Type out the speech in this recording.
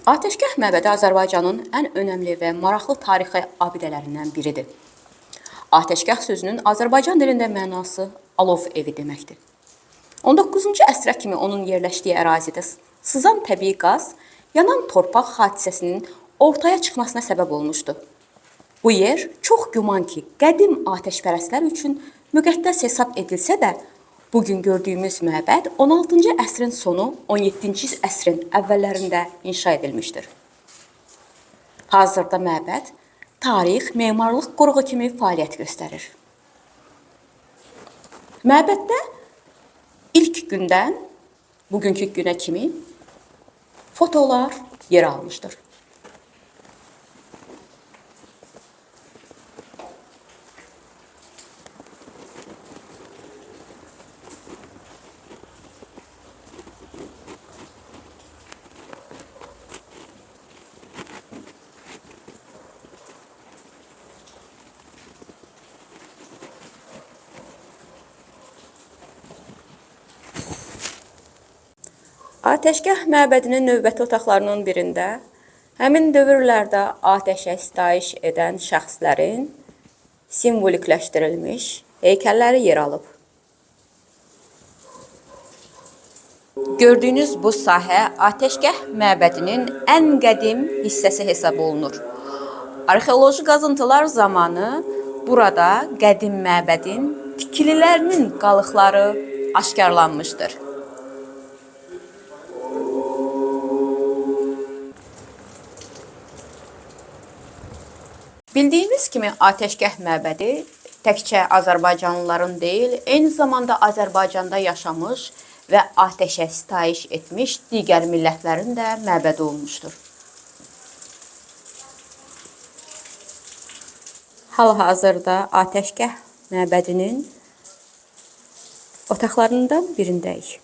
Atəşgah məbədi Azərbaycanın ən önəmli və maraqlı tarixi abidələrindən biridir. Atəşgah sözünün Azərbaycan dilində mənası alov evi deməkdir. 19-cu əsrə kimi onun yerləşdiyi ərazidə sızan təbii qaz, yanan torpaq hadisəsinin ortaya çıxmasına səbəb olmuşdu. Bu yer çox güman ki, qədim atəşpərəstlər üçün müqəddəs hesab edilsə də, bugün gördüyümüz məbəd 16-cı əsrin sonu, 17-ci əsrin əvvəllərində inşa edilmişdir. Hazırda məbəd tarix, memarlıq qoruğu kimi fəaliyyət göstərir. Məbəddə ilk gündən bugünkü günə kimi fotolar yer almışdır. Atəşgah məbədinin növbəti otaqlarının birində həmin dövrlərdə atəşə sitayiş edən şəxslərin simvolikləşdirilmiş heykəlləri yer alıb. Gördüyünüz bu sahə Atəşgah məbədinin ən qədim hissəsi hesab olunur. Arxeoloji qazıntılar zamanı burada qədim məbədin tikililərinin qalıqları aşkarlanmışdır. Bildiyimiz kimi Atəşgah məbədi təkcə Azərbaycanlıların deyil, eyni zamanda Azərbaycanda yaşamış və atəşə sitayiş etmiş digər millətlərin də məbədi olmuşdur. Hal-hazırda Atəşgah məbədinin otaqlarından birindəyik.